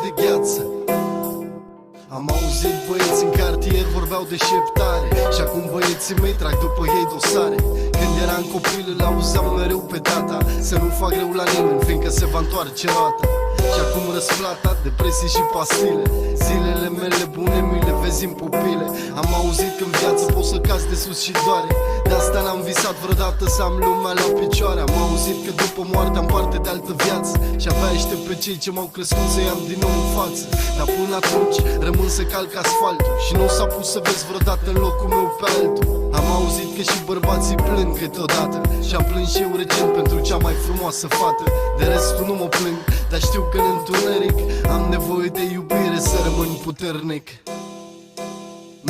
de gheață. Am auzit băieți în cartier vorbeau de șeptare și acum băieții mei trag după ei dosare. Când eram copil îl auzeam mereu pe tata să nu fac rău la nimeni, fiindcă se va întoarce roata. Și acum răsplata, depresii și pastile, zilele mele bune mi le vezi în pupile. Am auzit că în viață poți să cazi de sus și doare, de asta n-am visat vreodată să am lumea la picioare. Am auzit că după moarte am parte de altă viață și abia aștept pe cei ce m-au crescut să i-am din nou în față. Dar până atunci rămân să calc asfaltul și nu s-a pus să vezi vreodată în locul meu pe altul. Am auzit că și bărbații plâng câteodată și am plâns și eu recent pentru cea mai frumoasă fată. De restul nu mă plâng, dar știu că în întuneric am nevoie de iubire să rămân puternic.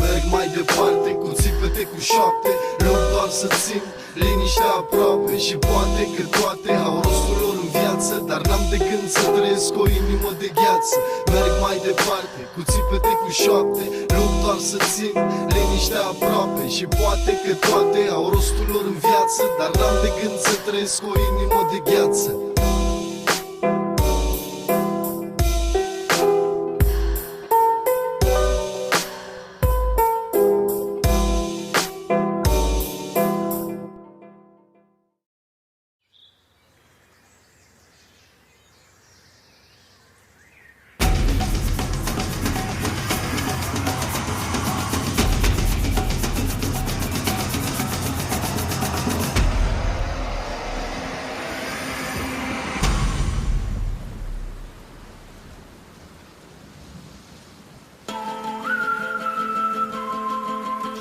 Merg mai departe cu țipete cu șoapte, lupt doar să țin liniștea aproape și poate că toate au rostul lor în viață, dar n-am de gând să trăiesc o inimă de gheață. Merg mai departe cu țipete cu șoapte, lupt doar să țin liniștea aproape și poate că toate au rostul lor în viață, dar n-am de gând să trăiesc o inimă de gheață.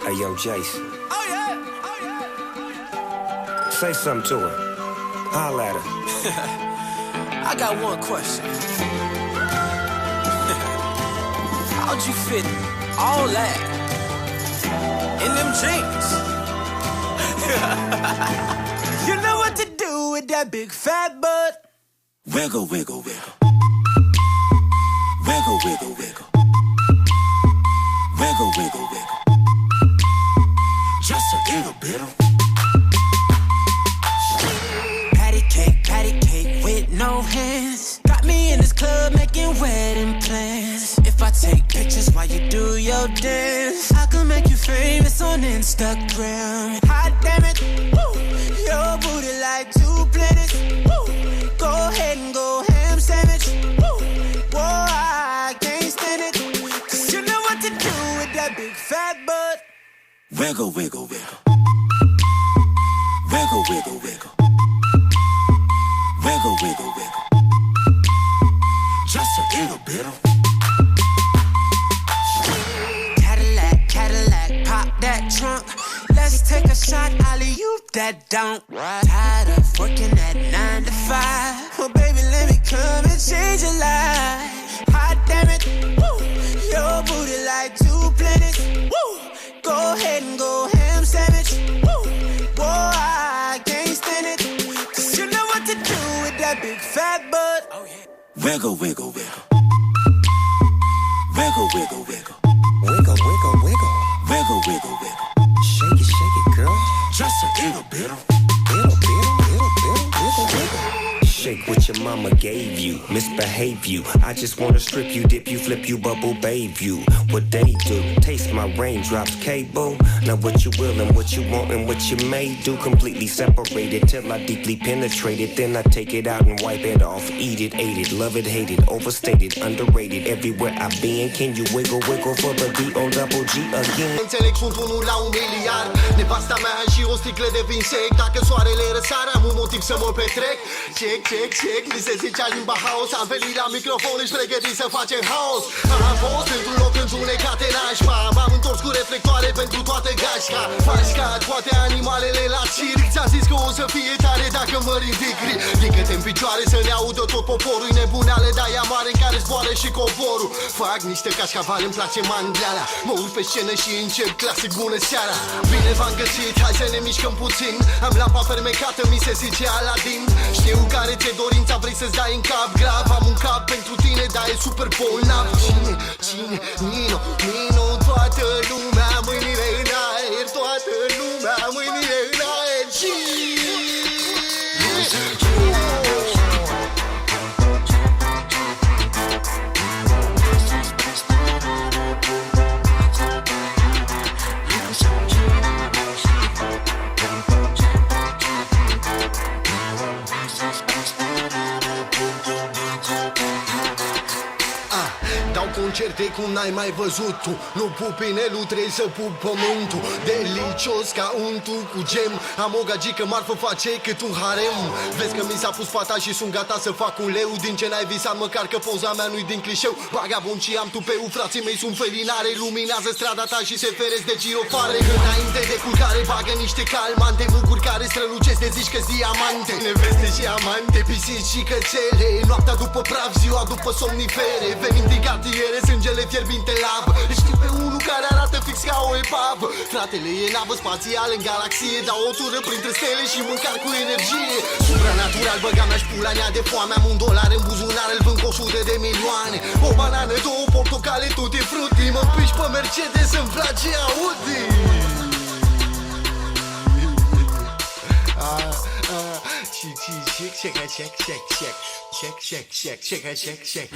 Hey, yo, Jason. Oh yeah, oh yeah. Say something to her. Holla at her. I got one question. How'd you fit all that in them jeans? You know what to do with that big fat butt. Wiggle, wiggle, wiggle. Wiggle, wiggle, wiggle. Wiggle, wiggle, wiggle. Just a little bit of Patty cake with no hands. Got me in this club making wedding plans. If I take pictures while you do your dance, I can make you famous on Instagram. Hot damn it, woo. Your booty like two planets. Woo. Go ahead and go ham sandwich. Woo. Whoa, I can't stand it, 'cause you know what to do with that big fat butt. wiggle, wiggle, wiggle. Wiggle, wiggle, wiggle. Wiggle, wiggle, wiggle. Just a little bit of Cadillac, Cadillac, pop that trunk. Let's take a shot, alley-oop that don't. Tired of working at 9 to 5. Well, baby, let me come and change your life. Hot damn it, woo. Your booty like two planets. Woo. Go ahead and go ham sandwich. Woo. Whoa, I can't stand it, 'cause you know what to do with that big fat butt. Oh yeah. wiggle, wiggle, wiggle. Wiggle, wiggle, wiggle. Wiggle, wiggle, wiggle. Wiggle, wiggle, wiggle. Shake it, girl. Just a little bit of Wiggle, wiggle. shake what your mama gave you, misbehave you. I just wanna strip you, dip you, flip you, bubble bathe you. What they do, taste my raindrops, cable. Now what you will and what you want and what you may do, completely separated till I deeply penetrate it. Then I take it out and wipe it off, eat it, ate it, love it, hate it, overstated, underrated. Everywhere I've been, can you wiggle, wiggle for the D-O-double-G again? Înțeleg, sunt unul la 1 miliard. Nevasta mea și o sticlă de vin sec. Dacă soarele răsare, am un motiv să mă petrec. Check, check, check, mi se zicea limba haos. Am venit la microfon, ești pregătit să facem haos. Am fost într-un loc întunecat în nașpa. M-am întors cu reflectoare pentru toată gașca. Faci ca toate animalele la circ. Ți-am zis că o să fie tare dacă mă ridic. Ridică-te în picioare să ne audă tot poporul. E nebuneală, dar ea mare în care zboară și covorul. Fac niște cașcaval, îmi place mandreala. Mă urc pe scenă și încep clasic bună seara. Bine v-am găsit, hai să ne mișcăm puțin. Am lampa fermecată, mi se zice Aladin. Știu care ți-e dorința, vrei să-ți dai în cap grav. Am un cap pentru tine, dar e super bolnav. Cine, Nino, toată lumea, mâinile în aer. Toată lumea, mâinile în aer. dau concerte cum n-ai mai văzut tu. Nu pup inelul, trebuie să pup pământul. Delicios ca untul cu gem. Am o gagică marfă, face cât un harem. Vezi că mi s-a pus fata și sunt gata să fac un leu. Din ce n-ai visat măcar că poza mea nu-i din clișeu. Vagabond și am tupeu, frații mei sunt felinare. Luminează strada ta și se feresc de girofare. Înainte de culcare bagă niște calmante. Muguri care strălucesc de zici că-s diamante. Neveste și amante, pisici și cățele. Noaptea după praf, ziua după somnifere. Venim din cartiere, sângele fierbinte lavă. Știu pe unul care arată fix ca o epavă. Fratele e navă spațială în galaxie. Dau o tură printre stele și mâncar cu energie. Supranatural băga mea și pula mea de foame. Am $1 în buzunar, îl vând cu 100 de milioane. O banană, 2 portocale, tutti frutti. Mă piși pe Mercedes, îmi place Audi. Check.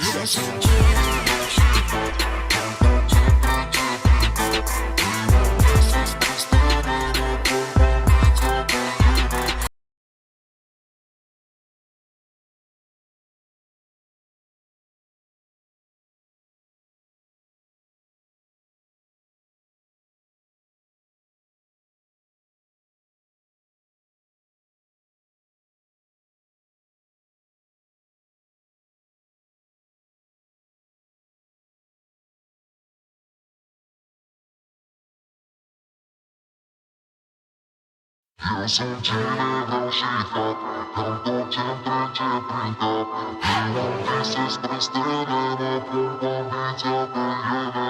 Eu sunt cine vreau și fac, am tot ce-mi trece prin cap. Eu am vise spre stele, mă pun cu ambiția pe ele.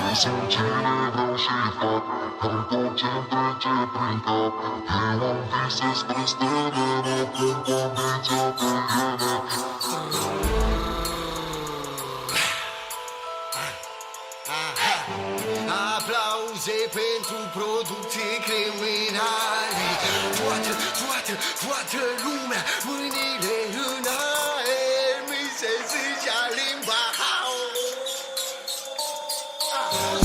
Eu sunt cine vreau și fac, am tot ce-mi trece prin cap. Eu am vise spre stele, mă pun cu ambiția pe ele. Aplauze pentru producție criminale. Toată lumea, mâinile în aer. Mi se zicea limba.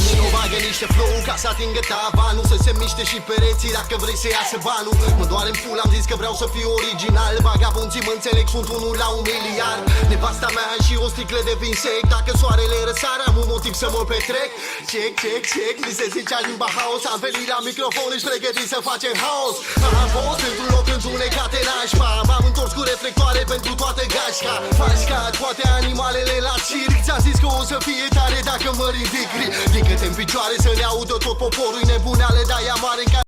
Cine bagă niște flow ca să atingă tavanul. Să se miște și pereții dacă vrei să iasă banul. Mă doare în pul, am zis că vreau să fiu original. Vagabonții mă înțeleg, sunt unul la 1 miliard. Nevasta mea și o sticlă de vin sec. Dacă soarele răsare am un motiv să mă petrec. Check, mi se zicea limba house. Am venit la microfon, ești pregătit să facem haos. Am fost într-un loc întunecat în nașpa. M-am întors cu reflectoare pentru toată gașca. Faci ca toate animalele la circ. Ți-am zis că o să fie tare dacă mă ridic. Ridică-te în picioare să ne audă tot poporul. Nebuneale de aia mare în care